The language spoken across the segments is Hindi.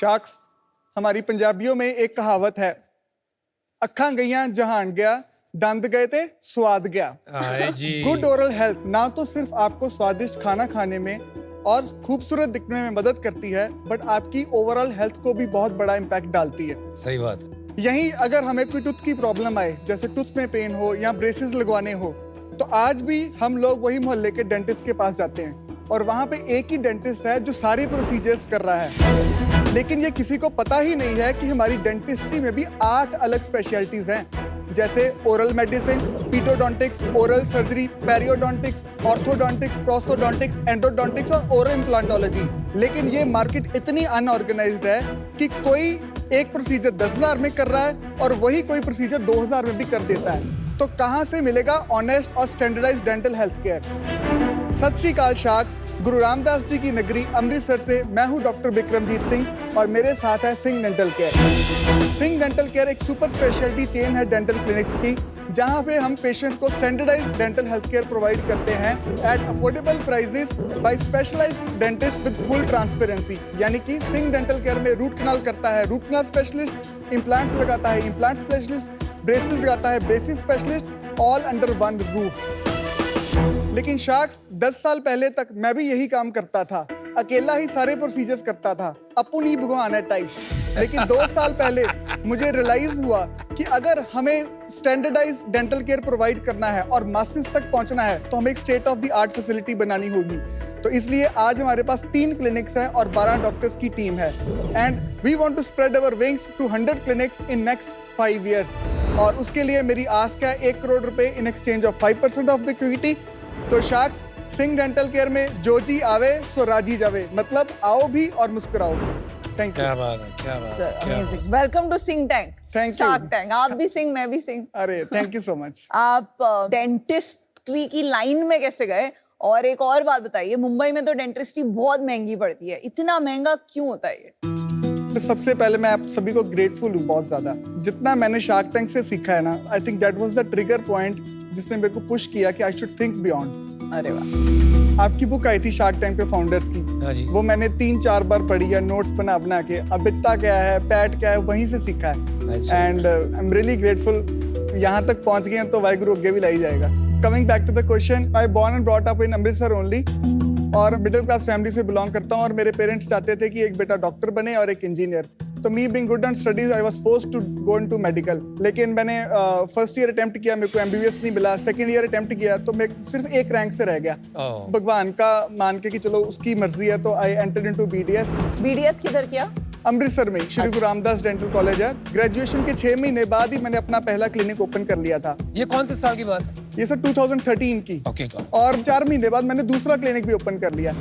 शाख्स, हमारी पंजाबियों में एक कहावत है, अखां गईयां जहान गया, दंद गए थे स्वाद गया। गुड ओरल हेल्थ ना तो सिर्फ आपको स्वादिष्ट खाना खाने में और खूबसूरत दिखने में मदद करती है, बट आपकी ओवरऑल हेल्थ को भी बहुत बड़ा इम्पैक्ट डालती है। सही बात। यहीं अगर हमें कोई टूथ की प्रॉब्लम आए, जैसे टूथ में पेन हो या ब्रेसेस लगवाने हो, तो आज भी हम लोग वही मोहल्ले के डेंटिस्ट के पास जाते हैं और वहाँ पे एक ही डेंटिस्ट है जो सारी प्रोसीजर्स कर रहा है। लेकिन ये किसी को पता ही नहीं है कि हमारी डेंटिस्ट्री में भी 8 अलग स्पेशलिटीज हैं, जैसे oral medicine, pedodontics, oral surgery, periodontics, orthodontics, prosthodontics, endodontics और ओरल इम्प्लांटोलॉजी। लेकिन ये मार्केट इतनी अनऑर्गेनाइज्ड है कि कोई एक प्रोसीजर 10,000 में कर रहा है और वही कोई प्रोसीजर 2,000 में भी कर देता है। तो कहाँ से मिलेगा ऑनेस्ट और स्टैंडर्डाइज्ड डेंटल हेल्थ केयर? सत श्री अकाल शाख्स, गुरु रामदास जी की नगरी अमृतसर से मैं हूँ डॉक्टर बिक्रमजीत सिंह और मेरे साथ है Singh dental care. Singh dental care एक सुपर स्पेशलिटी चेन है डेंटल क्लिनिक्स की, जहाँ पे हम पेशेंट्स को standardised dental health care provide करते हैं at affordable prices by specialised dentist with full transparency. यानी कि सिंह डेंटल केयर में रूट कनाल करता है रूट कनाल स्पेशलिस्ट, इम्प्लांट्स लगाता है इम्प्लांट स्पेशलिस्ट, ब्रेसेस लगाता है braces specialist, all under one roof. लेकिन शाख्स, 10 साल पहले तक मैं भी यही काम करता था, अकेला ही सारे प्रोसीजर्स करता था, अपन ही भगवान है टाइप्स। लेकिन 2 साल पहले मुझे रियलाइज हुआ कि अगर हमें स्टैंडर्डाइज्ड डेंटल केयर प्रोवाइड करना है और मासेस तक पहुंचना है, तो हमें एक state of the art facility बनानी होगी। तो इसलिए आज हमारे पास 3 क्लिनिक्स हैं और 12 डॉक्टर्स की टीम है, and we want to spread our wings to 100 clinics in next 5 years। और उसके लिए मेरी आस्क है 1 करोड़ रुपए in exchange of 5% of the equity. तो शाख्स, सिंह डेंटल केयर में जो जी आवे सो राजी जावे, मतलब आओ भी और मुस्कुराओ भी। Thank you. क्या बात है, क्या बात है, क्या बात है। Welcome to Singh tank. Thank you. Shark tank. आप भी सिंह, मैं भी सिंह। अरे थैंक यू सो मच। आप डेंटिस्ट्री की लाइन में कैसे गए? और एक और बात बताइए, मुंबई में तो डेंटिस्ट्री बहुत महंगी पड़ती है, इतना महंगा क्यों होता है ये? तो सबसे पहले मैं आप सभी को ग्रेटफुल हूँ बहुत ज्यादा। जितना मैंने शार्क टैंक से सीखा है ना, I think that was the trigger point जिसने मेरे को पुश किया कि आई शुड थिंक बियॉन्ड। अरे वाह। आपकी बुक आई थी शार्क टैंक पे फाउंडर्स की, हाँ जी। वो मैंने 3-4 बार पढ़ी है, नोट्स बना के। अब बिट्टा क्या है, पैट क्या है, वहीं से सीखा है। अच्छा। And I am really grateful. यहाँ तक पहुँच गए हैं तो वाहिगुरु आगे भी लाई जाएगा। Coming back to the question, I born and brought up in Amritsar only, और मिडिल क्लास फैमिली से बिलोंग करता हूँ। और मेरे पेरेंट्स चाहते थे कि एक बेटा डॉक्टर बने और एक इंजीनियर। तो me being good and studies I was forced to go into medical. लेकिन मैंने फर्स्ट ईयर अटेम्प्ट किया, मेरे को एमबीबीएस नहीं मिला। सेकंड ईयर अटेम्प्ट किया तो मैं सिर्फ एक रैंक से रह गया। भगवान का मान के कि चलो उसकी मर्जी है, तो I entered into BDS. BDS किधर किया? अमृतसर में श्री गुरु रामदास डेंटल कॉलेज है। ग्रेजुएशन के 6 महीने बाद ही मैंने अपना पहला क्लिनिक ओपन कर लिया था। ये कौन से साल की बात है? ये सर 2013 की। ओके। और 4 महीने बाद मैंने दूसरा क्लिनिक भी ओपन कर लिया।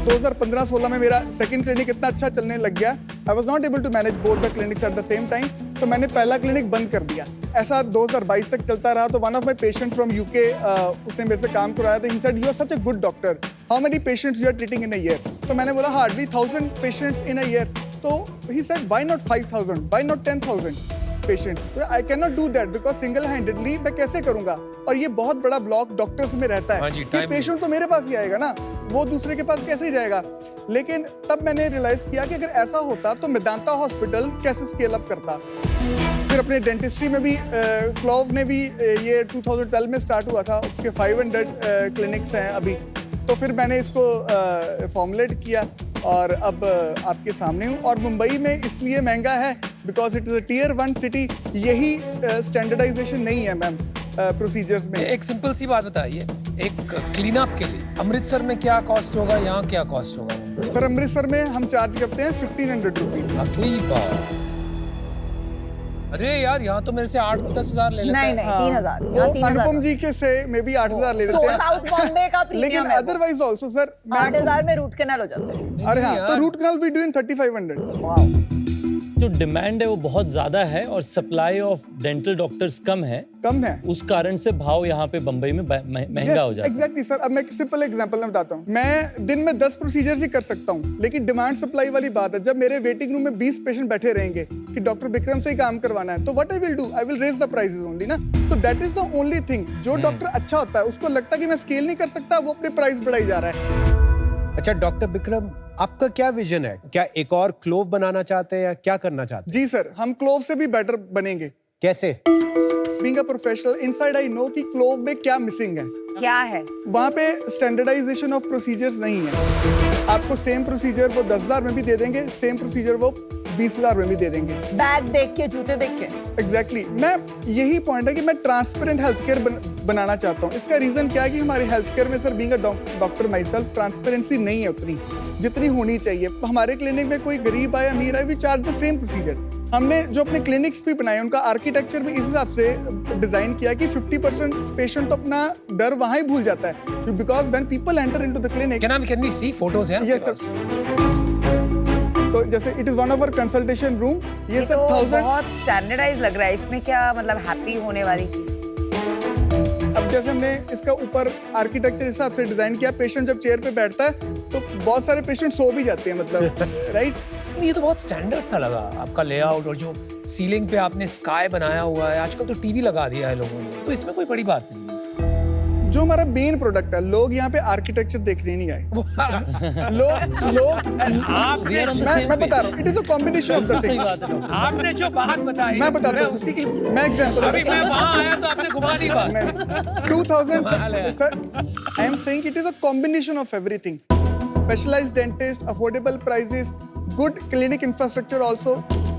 2015-16 में मेरा सेकंड क्लिनिक इतना अच्छा चलने लग गया, I was not able to manage both the clinics at the same time, तो मैंने पहला क्लिनिक बंद कर दिया। ऐसा 2022 तक चलता रहा। तो one of my patient from UK, उसने मेरे से काम करवाया था। He said you are such a good doctor, how many patients you are treating in a year? तो मैंने बोला hardly 1000 patients in a year. तो he said why not 5000, why not 10000 patient? तो I can not do that because single handedly मैं कैसे करूंगा? और ये बहुत बड़ा ब्लॉक डॉक्टर्स में रहता है कि पेशेंट तो मेरे पास ही आएगा ना, वो दूसरे के पास कैसे ही जाएगा? लेकिन तब मैंने रियलाइज किया कि अगर ऐसा होता तो मेदांता हॉस्पिटल कैसे स्केल अप करता। फिर अपने डेंटिस्ट्री में भी क्लोव ने भी ये 2012 में स्टार्ट हुआ था, उसके 500 क्लिनिक्स हैं अभी। तो फिर मैंने इसको फॉर्मुलेट किया और अब आपके सामने हूँ। और मुंबई में इसलिए महंगा है because it is a tier 1 city. यही स्टैंडर्डाइजेशन नहीं है मैम प्रोसीजर्स में। एक सिंपल सी बात बताइए, एक क्लीन अप के लिए अमृतसर में क्या कॉस्ट होगा, यहाँ क्या कॉस्ट होगा? सर अमृतसर में हम चार्ज करते हैं 1500 रुपीज। अरे यार, यहाँ तो मेरे से 8-10 हजार ले लेते हैं। नहीं, 3000। वो अनुपम जी के से मे बी 8000 ले लेते हैं। साउथ बॉम्बे का लेकिन प्रीमियम है। अदरवाइज ऑल्सो सर 8000 में रूट कैनाल हो जाता है। अरे हाँ, तो root canal we do in 3500। Wow. जो डिमांड है वो बहुत ज्यादा है और सप्लाई ऑफ डेंटल डॉक्टर्स कम है, उस कारण से भाव यहाँ पे बम्बई में महंगा हो जाता है। Exactly sir. अब मैं एक सिंपल एग्जांपल में बताता हूँ। मैं दिन में 10 प्रोसीजर्स ही कर सकता हूँ, लेकिन डिमांड सप्लाई वाली बात है। जब मेरे वेटिंग रूम में 20 पेशेंट बैठे रहेंगे कि डॉक्टर विक्रम से ही काम करवाना है, तो what I will do, I will raise the prices only ना। So that is the only thing. जो डॉक्टर अच्छा होता है उसको लगता है कि मैं स्केल नहीं कर सकता, वो अपने प्राइस बढ़ाई जा रहा है। अच्छा डॉक्टर विक्रम, आपका क्या विजन है? क्या एक और क्लोव बनाना चाहते हैं या क्या करना चाहते हैं? जी सर, हम क्लोव से भी बेटर बनेंगे। कैसे? Being a professional inside I know कि क्लोव में क्या मिसिंग है। क्या है? वहाँ पे स्टैंडर्डाइजेशन ऑफ प्रोसीजर्स नहीं है। आपको सेम प्रोसीजर वो 10,000 में भी दे देंगे, सेम प्रोसीजर वो 20,000 में भी दे देंगे। बैग देख के, जूते देख के। एग्जैक्टली मैं यही पॉइंट है कि मैं ट्रांसपेरेंट हेल्थ केयर बनाना चाहता हूँ। इसका रीजन क्या है कि हमारे हेल्थ केयर में sir being a doctor my self transparency नहीं है उतनी जितनी होनी चाहिए। हमारे क्लिनिक में कोई गरीब आए अमीर आए, we charge the same procedure. हमने जो अपने क्लिनिक्स भी बनाए उनका आर्किटेक्चर भी इस हिसाब से डिजाइन किया कि 50% पेशेंट तो अपना डर वहां ही भूल जाता है, because when people enter into the clinic. Can we see photos हैं? Yes sir. तो जैसे it is one of our consultation room. ये सर 1000 बहुत स्टैंडर्डाइज लग रहा है। इसमें क्या मतलब हैप्पी होने वाली चीज? अब जैसे हमने इसका ऊपर आर्किटेक्चर हिसाब से डिजाइन किया, पेशेंट जब चेयर पे बैठता है तो बहुत सारे पेशेंट सो भी जाते हैं, मतलब राइट। ये तो बहुत स्टैंडर्ड सा लगा आपका लेआउट, और जो सीलिंग पे आपने स्काई बनाया हुआ है। आजकल तो टीवी लगा दिया है लोगों ने, तो इसमें कोई बड़ी बात नहीं है। जो हमारा मेन प्रोडक्ट है, लोग यहाँ पे आर्किटेक्चर देखने नहीं आए। मैं बता रहा हूँ, it is a combination of the thing. आपने जो बात बताई मैं बताता हूँ, उसी की मैं एग्जांपल अभी मैं वहां आया तो आपने घुमा दी बात। 2000 sir, I am saying it is a combination of everything. Specialised dentist, affordable prices, good clinic infrastructure also.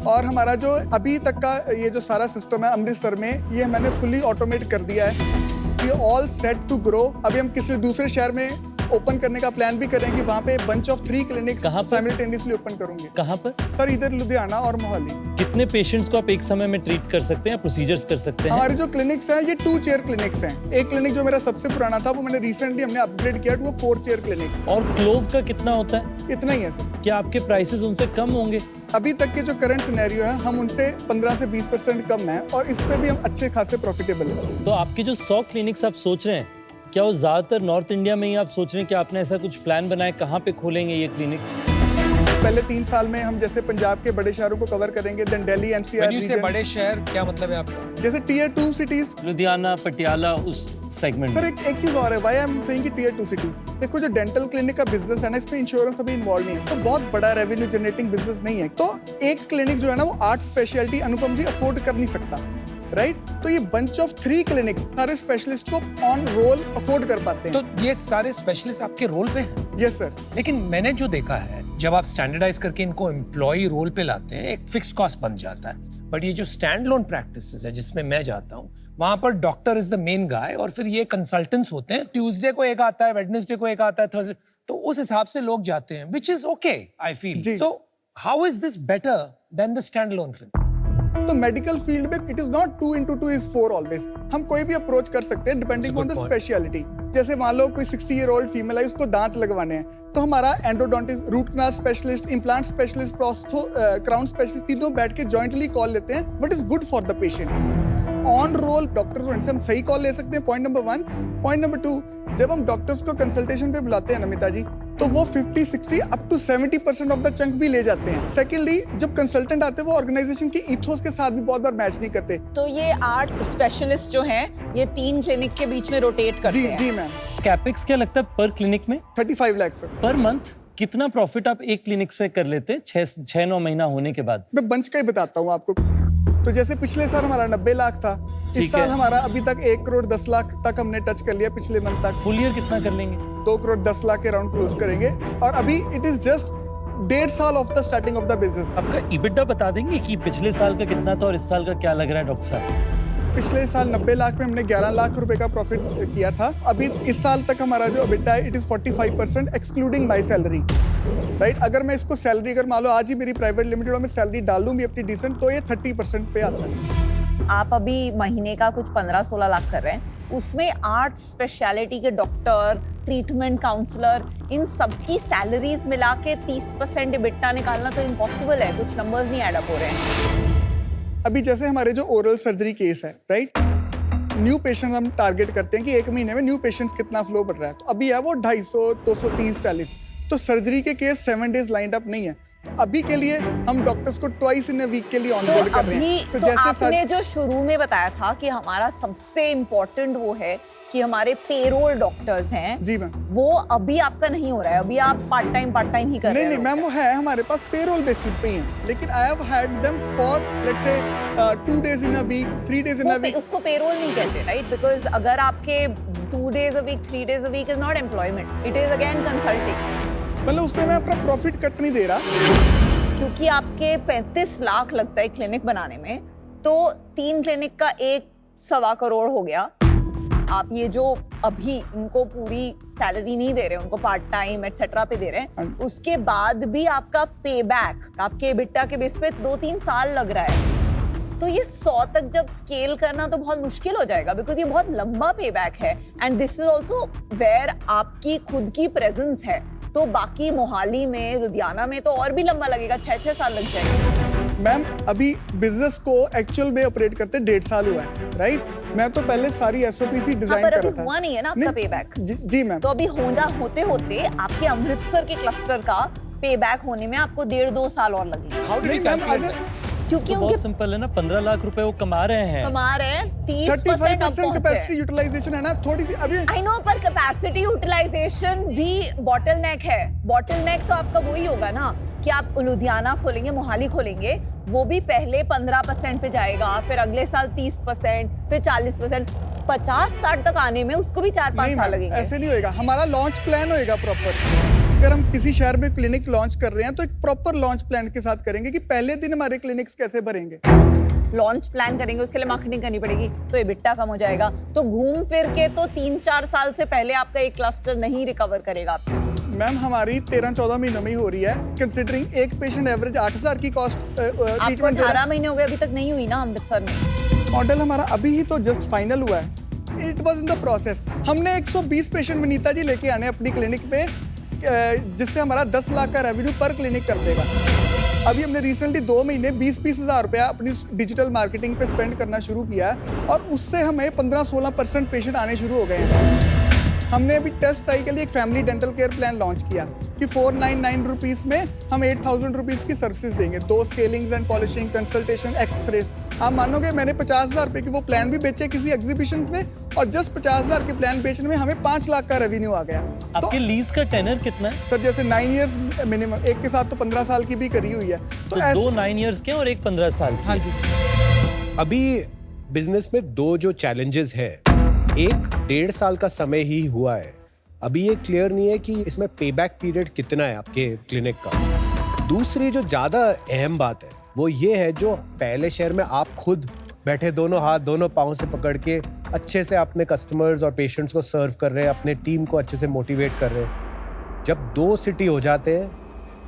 और हमारा जो अभी तक का ये जो सारा सिस्टम है अमृतसर में, ये मैंने फुली ऑटोमेट कर दिया है। We all set to grow। अभी हम किसी दूसरे शहर में ओपन करने का प्लान भी कर रहे हैं कि वहाँ पे bunch of 3 clinics simultaneously open करूंगे। कहाँ पर? सर इधर लुधियाना और मोहाली। कितने पेशेंट्स को आप एक समय में ट्रीट कर सकते हैं या प्रोसीजर्स कर सकते हैं? हमारे जो क्लिनिक्स हैं ये 2 चेयर क्लिनिक्स हैं। एक क्लिनिक जो मेरा सबसे पुराना था वो मैंने रिसेंटली हमने अपग्रेड किया, वो 4 चेयर क्लिनिक्स। और क्लोव का कितना होता है? इतना ही है सर। क्या आपके प्राइसेस उनसे कम होंगे? अभी तक के जो करंट सिनेरियो है, हम उनसे 15 से 20% कम है और इसमें भी हम अच्छे खासे प्रॉफिटेबल हैं। तो आपके जो 100 क्लिनिक्स आप सोच रहे हैं, क्या वो ज्यादातर नॉर्थ इंडिया में ही आप सोच रहे हैं कि आपने ऐसा कुछ प्लान बनाया कहाँ पे खोलेंगे ये क्लिनिक्स? पहले 3 साल में हम जैसे पंजाब के बड़े शहरों को कवर करेंगे, देन दिल्ली एनसीआर से बड़े शहर क्या मतलब है आपका? जैसे टियर 2 सिटीज, लुधियाना, पटियाला, उस सेगमेंट। सर एक चीज और है, व्हाई आई एम सेइंग कि टियर 2 सिटी। देखो जो डेंटल क्लिनिक का बिजनेस है ना, इसमें इंश्योरेंस अभी इन्वॉल्व नहीं है, तो बहुत बड़ा रेवेन्यू जनरेटिंग बिजनेस नहीं है। तो एक क्लिनिक जो है ना वो 8 स्पेशलिटी अनुपम जी अफोर्ड कर नहीं सकता, राइट। तो ये बंच ऑफ 3 क्लिनिक्स सारे स्पेशलिस्ट को ऑन रोल अफोर्ड कर पाते हैं। तो ये सारे स्पेशलिस्ट आपके रोल पे हैं? Yes sir. लेकिन मैंने जो देखा है, जब आप स्टैंडर्डाइज करके इनको एम्प्लॉय रोल पे लाते हैं, एक फिक्स्ड कॉस्ट बन जाता है। बट ये जो स्टैंड लोन प्रैक्टिसेस है जिसमें मैं जाता हूँ, वहां पर doctor is the main guy और फिर ये कंसल्टेंट्स होते हैं। ट्यूसडे को एक आता है, वेडनेसडे को एक आता है, थर्सडे, तो उस हिसाब से लोग जाते हैं, which is okay I feel. तो how is this better than the standalone clinic? तो मेडिकल फील्ड में it is not 2 into 2 is 4 always. हम कोई भी अप्रोच कर सकते हैं डिपेंडिंग ऑन द स्पेशलिटी। जैसे मान लो कोई 60-year-old फीमेल है, उसको दांत लगवाने हैं, तो हमारा endodontist, root canal specialist, implant specialist, crown specialist, तीनों बैठ के जॉइंटली कॉल लेते हैं what is good for the patient. On roll doctors से हम सही कॉल ले सकते हैं, पॉइंट नंबर 1। पॉइंट नंबर 2, जब हम डॉक्टर्स को कंसल्टेशन पे बुलाते हैं नमिता जी, तो वो 50, 60 up to 70% of the chunk भी ले जाते हैं। सेकेंडली, जब कंसल्टेंट आते हैं वो ऑर्गेनाइजेशन की ईथोस के साथ भी बहुत बार मैच नहीं करते। तो ये 8 स्पेशलिस्ट जो हैं, ये 3 क्लिनिक के बीच में रोटेट करते हैं। जी मैम। कैपेक्स क्या लगता है पर क्लिनिक में? 35 लाख सर पर मंथ। कितना प्रॉफिट आप एक क्लिनिक से कर लेते हैं 6-9 महीना होने के बाद? मैं बंच का ही बताता हूँ आपको। तो जैसे पिछले साल हमारा 90 लाख था, इस साल हमारा अभी तक 1 करोड़ 10 लाख तक हमने टच कर लिया पिछले मंथ तक। फुल ईयर कितना कर लेंगे? 2 करोड़ 10 लाख के राउंड क्लोज करेंगे। और अभी इट इज जस्ट 1.5 साल of the starting of the business. आपका EBITDA बता देंगे कि पिछले साल का कितना था और इस साल का क्या लग रहा है डॉक्टर साहब? पिछले साल 90 लाख में हमने 11 लाख रुपए का प्रॉफिट किया था। अभी इस साल तक हमारा जो EBITDA है it is 45% excluding my salary, right. अगर मैं इसको सैलरी, अगर मान लो आज ही मेरी प्राइवेट लिमिटेड में सैलरी डाल दूं भी अपनी डिसेंट, तो ये 30% पे आता है। आप अभी महीने का कुछ 15-16 लाख कर रहे हैं, उसमें 8 स्पेशलिटी के डॉक्टर, ट्रीटमेंट काउंसलर, इन सबकी सैलरीज मिला के 30% EBITDA निकालना तो इम्पॉसिबल है। कुछ नंबर्स नहीं एडअप हो रहे हैं। अभी जैसे हमारे जो ओरल सर्जरी केस है, राइट, न्यू पेशेंट्स हम टारगेट करते हैं कि 1 महीने में न्यू पेशेंट्स कितना फ्लो बढ़ रहा है, तो अभी है वो 250, 230, 40। तो सर्जरी के केस 7 डेज लाइंड अप नहीं है, तो अभी के लिए हम डॉक्टर्स को ट्वाइस इन अ वीक के लिए ऑनबोर्ड कर रहे हैं। तो आपने जो शुरू में बताया था कि हमारा सबसे इम्पोर्टेंट वो है कि हमारे पेरोल डॉक्टर्स हैं, जी मैम, वो अभी आपका नहीं हो रहा है, अभी आप पार्ट टाइम ही कर रहे हैं। नहीं मैम, वो है हमारे पास पेरोल बेसिस पे ही है, लेकिन I have had them for let's say 2 days in a week, 3 days in a week. उसको पेरोल नहीं कहते, राइट? बिकॉज अगर आपके 2 days a week, 3 days a week is not employment, it is again consulting। मतलब उसमें मैं अपना प्रॉफिट कट नहीं दे रहा, क्योंकि आपके 35 लाख लगता है क्लिनिक बनाने में, तो 3 क्लिनिक का 1.25 करोड़ हो गया। आप ये जो अभी इनको पूरी सैलरी नहीं दे रहे, उनको पार्ट टाइम एटसेट्रा पे दे रहे हैं, उसके बाद भी आपका पे बैक आपके एबिटा के बेस पे 2-3 साल लग रहा है। तो ये 100 तक जब स्केल करना तो बहुत मुश्किल हो जाएगा, बिकॉज ये बहुत लंबा पे बैक है, and this is also where आपकी खुद की प्रेजेंस है। तो बाकी मोहाली में, लुधियाना में तो और भी लंबा लगेगा, 6-6 साल लग जाएगा। मैम अभी बिजनेस को एक्चुअल में ऑपरेट करते 1.5 साल हुआ है, राइट? मैं तो पहले सारी SOPC डिजाइन कर रहा था। हुआ नहीं है ना आपका पे बैक? जी मैम। तो अभी होते होते आपके अमृतसर के क्लस्टर का पे बैक होने में आपको 1.5-2 साल और लगेंगे। How do you calculate? क्योंकि तो बहुत सिंपल है ना, 15 लाख रुपए वो कमा रहे हैं, 35% कैपेसिटी यूटिलाइजेशन है ना, थोड़ी सी अभी। आई नो, पर कैपेसिटी यूटिलाइजेशन भी बॉटलनेक है। बॉटलनेक तो आपका वही होगा ना कि आप लुधियाना खोलेंगे, मोहाली खोलेंगे, वो भी पहले 15% पे जाएगा, फिर अगले साल 30%, फिर 40%, 50-60 तक आने में उसको भी 4-5 साल लगेंगे। ऐसे नहीं होएगा, हमारा लॉन्च प्लान होएगा प्रॉपर। अगर हम किसी शहर में क्लिनिक लॉन्च कर रहे हैं तो एक प्रॉपर लॉन्च प्लान के साथ करेंगे कि पहले दिन हमारे क्लिनिक्स कैसे भरेंगे। लॉन्च प्लान करेंगे, उसके लिए मार्केटिंग करनी पड़ेगी, तो एबिटा कम हो जाएगा। तो घूम फिर के तो 3-4 साल से पहले आपका एक क्लस्टर नहीं रिकवर करेगा आपको। मैम हमारी 13-14 महीनों में ही हो रही है, कंसिडरिंग एक पेशेंट एवरेज 8,000 की कॉस्ट आपको 18 महीने हो गए, अभी तक नहीं हुई ना अमृतसर में। मॉडल हमारा अभी ही तो जस्ट फाइनल हुआ है, it was in the process. हमने 120 पेशेंट विनीता जी लेके आने अपनी क्लिनिक पे, जिससे हमारा 10 लाख का रेवेन्यू पर क्लिनिक कर देगा। अभी हमने रिसेंटली 2 महीने 20-20 हज़ार रुपया अपनी डिजिटल मार्केटिंग पे स्पेंड करना शुरू किया है, और उससे हमें 15-16% पेशेंट आने शुरू हो गए हैं। हमने अभी टेस्ट ट्राई के लिए एक family dental care plan launch किया कि 499 रुपीज़ में हम 8,000 रुपीज़ की सर्विसेज देंगे, 2 स्केलिंग्स एंड पॉलिशिंग, कंसल्टेशन, एक्सरेज। आप मानोगे मैंने 50,000 रुपये की वो प्लान भी बेचे किसी एग्जीबिशन में, और जस्ट 50,000 के प्लान बेचने में हमें 5 लाख का रेवेन्यू आ गया। आपके लीज का टेनर कितना है? सर जैसे 9 इयर्स मिनिमम, एक के साथ तो 15 साल की भी करी हुई है। तो 2 9 इयर्स के और एक 15 साल की। हाँ जी। अभी बिजनेस में 2 जो चैलेंजेस है, एक 1.5 साल का समय ही हुआ है, अभी ये क्लियर नहीं है कि इसमें पेबैक पीरियड कितना है आपके क्लिनिक का। दूसरी जो ज्यादा अहम बात है वो ये है, जो पहले शहर में आप खुद बैठे दोनों हाथ दोनों पाँव से पकड़ के अच्छे से अपने कस्टमर्स और पेशेंट्स को सर्व कर रहे हैं, अपने टीम को अच्छे से मोटिवेट कर रहे हैं। जब 2 सिटी हो जाते हैं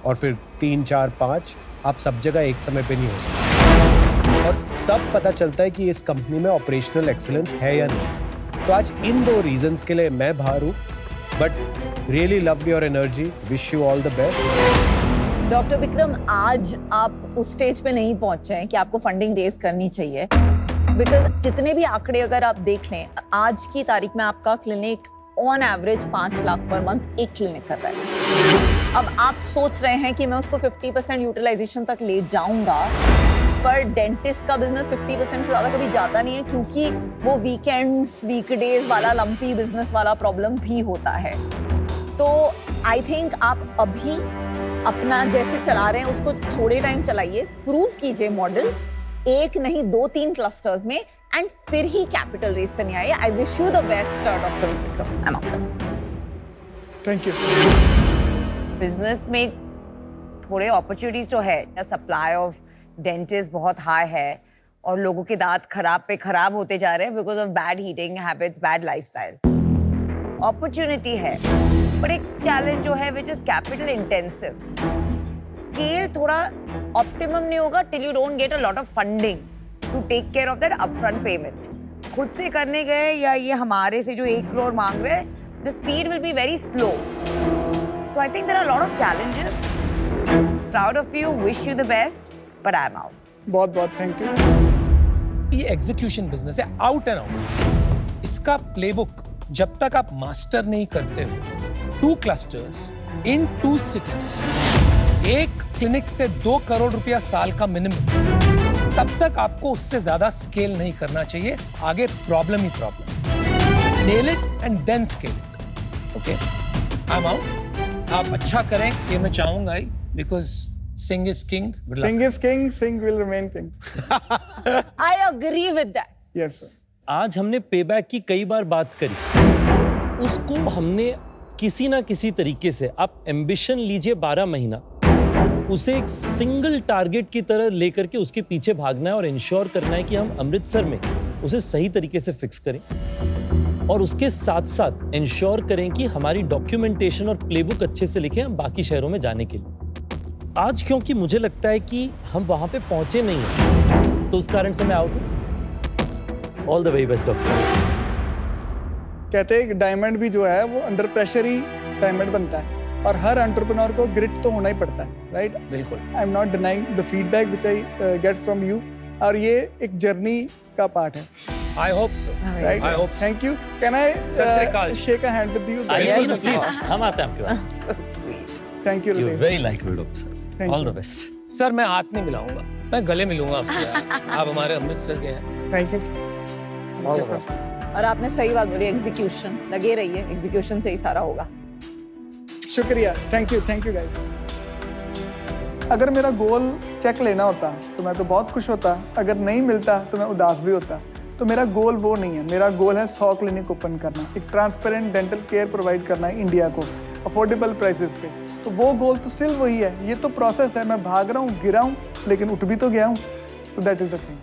और फिर 3, 4, 5, आप सब जगह एक समय पे नहीं हो सकते, और तब पता चलता है कि इस कंपनी में ऑपरेशनल एक्सीलेंस है या नहीं। तो आज इन 2 रीजंस के लिए मैं बाहर हूँ, but really loved your energy, wish you all the best. Doctor Vikram, आज आप उस स्टेज पे नहीं पहुंचे हैं कि आपको फंडिंग रेज करनी चाहिए, बिकॉज जितने भी आंकड़े अगर आप देख लें, आज की तारीख में आपका clinic on average 5 lakh per month एक क्लिनिक कर रहा है। अब आप सोच रहे हैं कि मैं उसको 50% यूटिलाइजेशन तक ले जाऊंगा, पर डेंटिस्ट का बिजनेस 50% से ज़्यादा कभी जाता नहीं है, क्योंकि वो वीकेंड्स, वीकडेज वाला लंपी बिजनेस वाला प्रॉब्लम भी होता है। तो आई थिंक आप अभी अपना जैसे चला रहे हैं उसको थोड़े टाइम चलाइए, प्रूव कीजिए मॉडल, 1 नहीं 2-3 क्लस्टर्स में, एंड फिर ही कैपिटल रेज करने आइए। I wish you the best doctor Vikram. I am thank you. Business में थोड़े अपॉर्चुनिटीज तो है, सप्लाई ऑफ डेंटिस्ट बहुत हाई है, और लोगों के दांत खराब पे खराब होते जा रहे हैं because of bad eating habits, bad lifestyle. Opportunity है, पर एक चैलेंज जो है which is capital intensive. Scale थोड़ा ऑप्टिमम नहीं होगा till you don't get a lot of funding to take care of that upfront payment. खुद से करने गए या ये हमारे से जो 1 करोड़ मांग रहे हैं, the speed will be very slow. So I think there are lot of challenges. Proud of you, wish you the best, but I am out. बहुत बहुत थैंक यू। ये एग्जीक्यूशन बिजनेस है, आउट एंड आउट। इसका प्लेबुक जब तक आप मास्टर नहीं करते हो, 2 क्लस्टर्स इन 2 सिटीज, एक क्लिनिक से 2 करोड़ रुपया साल का मिनिमम, तब तक आपको उससे ज्यादा स्केल नहीं करना चाहिए। आगे प्रॉब्लम ही problem. Nail it and then scale it. Okay, I am out. आप अच्छा करें ये मैं चाहूंगा ही, because Singh is king. Singh is king, Singh will remain king. I agree with that. Yes, sir. आज हमने पेबैक की कई बार बात करी, उसको हमने किसी ना किसी तरीके से, आप एम्बिशन लीजिए 12 महीना, उसे एक सिंगल टारगेट की तरह लेकर के उसके पीछे भागना है और इंश्योर करना है कि हम अमृतसर में उसे सही तरीके से फिक्स करें, और उसके साथ साथ इंश्योर करें कि हमारी डॉक्यूमेंटेशन और प्लेबुक अच्छे से लिखें हम बाकी शहरों में जाने के लिए। आज क्योंकि मुझे लगता है कि हम वहां पे पहुंचे नहीं हैं, तो उस कारण से मैं आउट हूं। All the very best doctor. कहते हैं कि डायमंड भी जो है वो अंडर प्रेशर ही डायमंड बनता है, और हर एंटरप्रेन्योर को ग्रिट तो होना ही पड़ता है, राइट? बिल्कुल। I am not denying the feedback which I get from you, और ये एक जर्नी का पार्ट है, I hope so, right? I hope so. Thank you. Can I Sat Shri Akal. Shake a hand with you? आइए ना प्लीज, हम आते हैं आपके पास। So sweet. Thank you you Ritesh. Very likeable doctor. Thank all you. The best. Sir मैं हाथ नहीं मिलाऊंगा, मैं गले मिलूंगा आपसे। आप हमारे अमृतसर के हैं। Thank you. और आपने सही बात बोली, एग्जीक्यूशन लगे रहिए, एग्जीक्यूशन से ही सारा होगा। शुक्रिया, थैंक यू गाइस। अगर मेरा गोल चेक लेना होता तो मैं तो बहुत खुश होता, अगर नहीं मिलता तो मैं उदास भी होता। तो मेरा गोल वो नहीं है, मेरा गोल है 100 क्लिनिक ओपन करना, एक ट्रांसपेरेंट डेंटल केयर प्रोवाइड करना है इंडिया को अफोर्डेबल प्राइसेस पे। तो वो गोल तो स्टिल वही है, ये तो प्रोसेस है। मैं भाग रहा हूँ, गिरा हूँ, लेकिन उठ भी तो गया हूँ। तो दैट इज द थिंग।